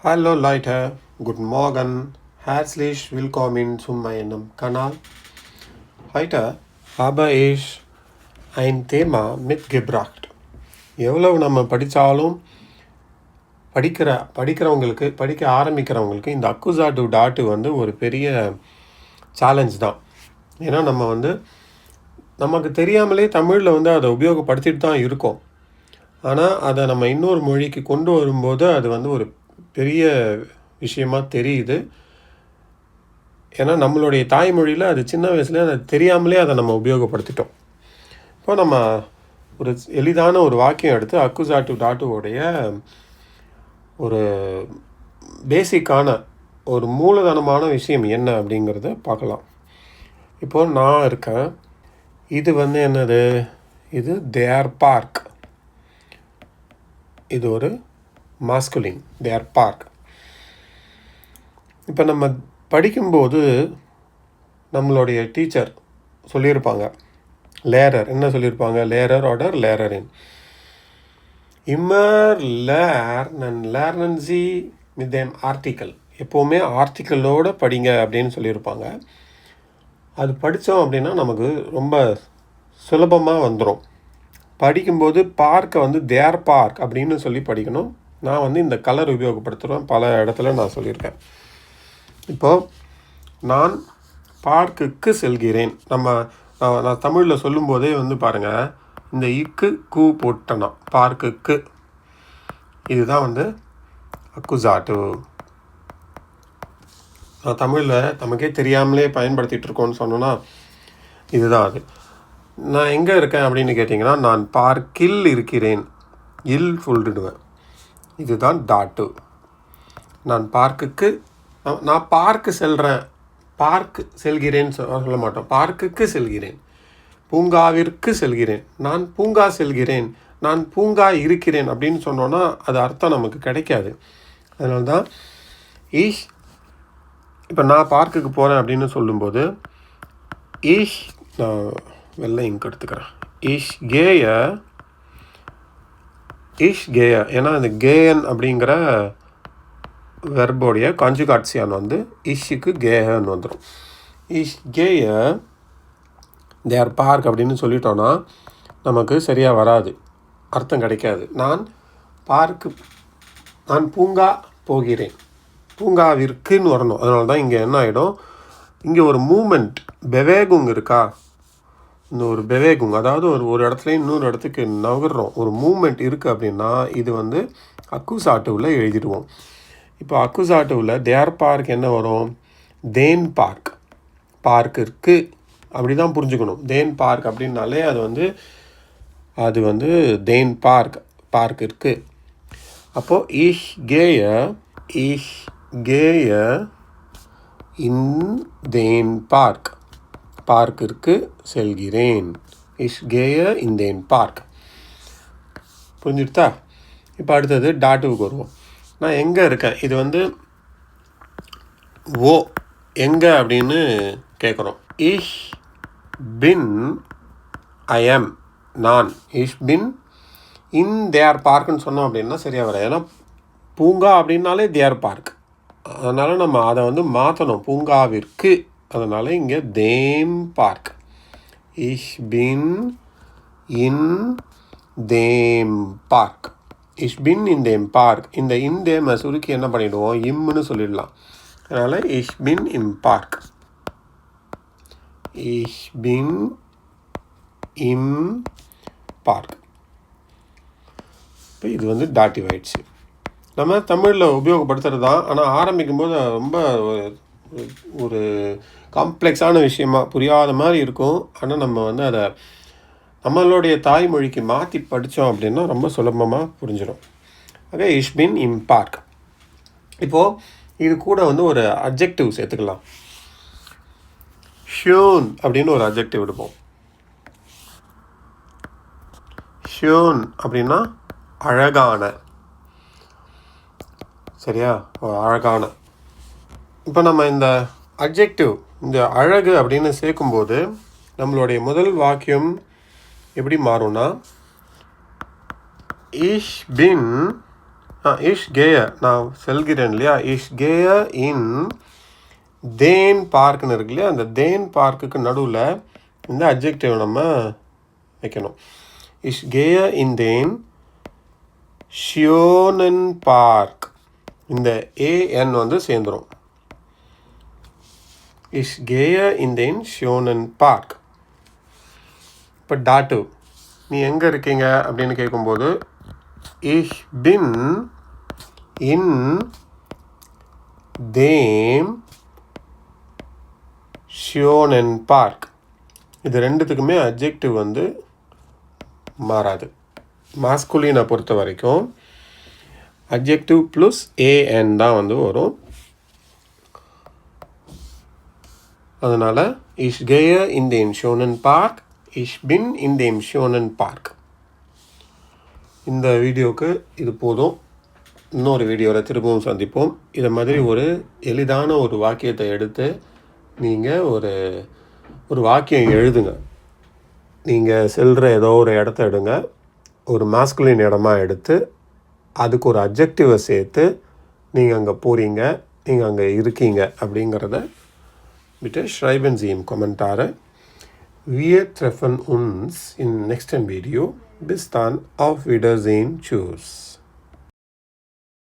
Hallo Leute, guten Morgen, herzlich willkommen zu meinem Kanal. Heute habe ich ein Thema mitgebracht. எவ்வளவு நம்ம படித்தாலும் படிக்க ஆரம்பிக்கிறவங்களுக்கு இந்த அக்குசாட்டு டாட்டு வந்து ஒரு பெரிய சேலஞ்ச் தான். ஏன்னா நமக்கு தெரியாமலே தமிழில் அதை உபயோகப்படுத்திட்டு தான் இருக்கோம். ஆனால் அதை நம்ம இன்னொரு மொழிக்கு கொண்டு வரும்போது அது ஒரு பெரிய விஷயமாக தெரியுது. ஏன்னா நம்மளுடைய தாய்மொழியில் அது சின்ன வயசுல அது தெரியாமலே அதை நம்ம உபயோகப்படுத்திட்டோம். இப்போ நம்ம ஒரு எளிதான ஒரு வாக்கியம் எடுத்து அக்குசாட்டு டாட்டுவோடைய ஒரு பேசிக்கான ஒரு மூலதனமான விஷயம் என்ன அப்படிங்கிறத பார்க்கலாம். இப்போது நான் இருக்கேன், இது என்னது, இது தேர் பார்க், இது ஒரு மாஸ்குலின், தேர் பார்க். இப்போ நம்ம படிக்கும்போது நம்மளுடைய டீச்சர் சொல்லியிருப்பாங்க, லேரர் என்ன சொல்லியிருப்பாங்க, லேரர் ஆர்டர் லேரரின் இம்மர் லேர்னன் சி வித் தேம் ஆர்டிக்கல், எப்போவுமே ஆர்டிக்கலோடு படிங்க அப்படின்னு சொல்லியிருப்பாங்க. அது படித்தோம் அப்படின்னா நமக்கு ரொம்ப சுலபமாக வந்துடும். படிக்கும்போது பார்க்கை தேர் பார்க் அப்படின்னு சொல்லி படிக்கணும். நான் இந்த கலர் உபயோகப்படுத்துகிறேன், பல இடத்துல நான் சொல்லியிருக்கேன். இப்போது நான் பார்க்குக்கு செல்கிறேன். நான் தமிழில் சொல்லும்போதே பாருங்கள், இந்த இக்கு கூ போட்டனா பார்க்குக்கு, இதுதான் அக்குசாட்டு. நான் தமிழில் நமக்கே தெரியாமலே பயன்படுத்திகிட்டு இருக்கோன்னு சொன்னோன்னா இதுதான் அது. நான் எங்கே இருக்கேன் அப்படின்னு கேட்டிங்கன்னா, நான் பார்க்கில் இருக்கிறேன், இல் சொல்லிடுவேன். இதுதான் டாட்டு. நான் பார்க்குக்கு, நான் பார்க்கு செல்கிறேன், பார்க்கு செல்கிறேன்னு சொல்ல மாட்டோம், பார்க்குக்கு செல்கிறேன். பூங்காவிற்கு செல்கிறேன், நான் பூங்கா செல்கிறேன், நான் பூங்கா இருக்கிறேன் அப்படின்னு சொன்னோன்னா அது அர்த்தம் நமக்கு கிடைக்காது. அதனால தான் இப்போ நான் பார்க்குக்கு போகிறேன் அப்படின்னு சொல்லும்போது நான் வெள்ளை இங்க் எடுத்துக்கிறேன், கேய, ஏன்னா அந்த கேயன் அப்படிங்கிற வெர்போடைய கான்ஜுகாட்சியான் இஷ்ஷுக்கு கேயன்னு வந்துடும். கேய தேர் பார்க் அப்படின்னு சொல்லிட்டோன்னா நமக்கு சரியாக வராது, அர்த்தம் கிடைக்காது. நான் பூங்கா போகிறேன், பூங்காவிற்குன்னு வரணும். அதனால தான் இங்கே என்ன ஆகிடும், இங்கே ஒரு மூமெண்ட் பெவேகுங் இருக்கா, இந்த ஒரு பெவேகுங், அதாவது ஒரு இடத்துல இன்னொரு இடத்துக்கு நகர்றோம், ஒரு மூமெண்ட் இருக்குது அப்படின்னா இது அக்குசாட்டுவில் எழுதிடுவோம். இப்போ அக்குசாட்டுவில் தேர் பார்க் என்ன வரும், தேன் பார்க், பார்க்கிற்கு, அப்படி தான் புரிஞ்சுக்கணும். தேன் பார்க் அப்படின்னாலே அது தேன் பார்க், பார்க்கிற்கு. அப்போது ich gehe in den Park, பார்க்கிற்கு செல்கிறேன். ich gehe in den Park. புரிஞ்சுடுதா? இப்போ அடுத்தது டாட்டுவுக்கு வருவோம். நான் எங்கே இருக்கேன், இது ஓ எங்கே அப்படின்னு கேட்குறோம். ich bin, I am, நான், ich bin in their பார்க்குன்னு சொன்னோம் அப்படின்னா சரியாக வர. ஏன்னா பூங்கா அப்படின்னாலே தேர் பார்க், அதனால் நம்ம அதை மாற்றணும் பூங்காவிற்கு. அதனால் இங்கே them park, ich bin in dem Park, ich bin in dem Park. இந்த in dem சுருக்கி என்ன பண்ணிவிடுவோம், இம்முன்னு சொல்லிடலாம். அதனால் ich bin im Park, ich bin im Park. இப்போ இது டாட்டிவ் ஆயிடுச்சு. நம்ம தமிழில் உபயோகப்படுத்துகிறது தான், ஆனால் ஆரம்பிக்கும்போது ரொம்ப ஒரு காம்ப்ளெக்ஸான விஷயமா புரியாத மாதிரி இருக்கும். ஆனால் நம்ம அதை நம்மளுடைய தாய்மொழிக்கு மாற்றி படித்தோம் அப்படின்னா ரொம்ப சுலபமாக புரிஞ்சிடும். Okay, ich bin im Park. இப்போது இது கூட ஒரு அட்ஜெக்டிவ் சேர்த்துக்கலாம். schön அப்படின்னு ஒரு அட்ஜெக்டிவ் எடுப்போம். schön அப்படின்னா அழகான, சரியா, அழகான. இப்போ நம்ம இந்த அட்ஜெக்டிவ், இந்த அழகு அப்படின்னு சேர்க்கும்போது நம்மளுடைய முதல் வாக்கியம் எப்படி மாறும்னா, ich bin இஷ் கேய நான் செல்கிறேன் இல்லையா, இஷ் கேய இன் தேன் பார்க்குன்னு இருக்கு இல்லையா, அந்த தேன் பார்க்குக்கு நடுவில் இந்த அட்ஜெக்டிவ் நம்ம வைக்கணும். இஷ் கேய இன் தேன் ஷியோனன் பார்க். இந்த ஏஎன் வந்து சேர்ந்துடும். இஷ் கேய இன் தேன் ஷியோனன் பார்க். இப்போ டாட்டு நீ எங்கே இருக்கீங்க அப்படின்னு கேட்கும்போது ich bin in dem schönen Park. இது ரெண்டுத்துக்குமே அட்ஜெக்டிவ் வந்து மாறாது. மாஸ்குலினை பொறுத்த வரைக்கும் அட்ஜெக்டிவ் ப்ளஸ் ஏஎன் தான் வந்து வரும். அதனால் ich gehe in den schönen Park, ich bin in dem schönen Park. இந்த வீடியோவுக்கு இது போதும். இன்னொரு வீடியோவில் திரும்பவும் சந்திப்போம். இதை மாதிரி ஒரு எளிதான ஒரு வாக்கியத்தை எடுத்து நீங்கள் ஒரு வாக்கியம் எழுதுங்க. நீங்கள் செல்கிற ஏதோ ஒரு இடத்த எடுங்க, ஒரு மாஸ்குலின் இடமா எடுத்து அதுக்கு ஒரு அட்ஜெக்டிவை சேர்த்து நீங்கள் அங்கே போகிறீங்க, நீங்கள் அங்கே இருக்கீங்க அப்படிங்கிறத bitte schreiben Sie im Kommentare. Wir treffen uns im nächsten Video. Bis dann, auf Wiedersehen, tschüss.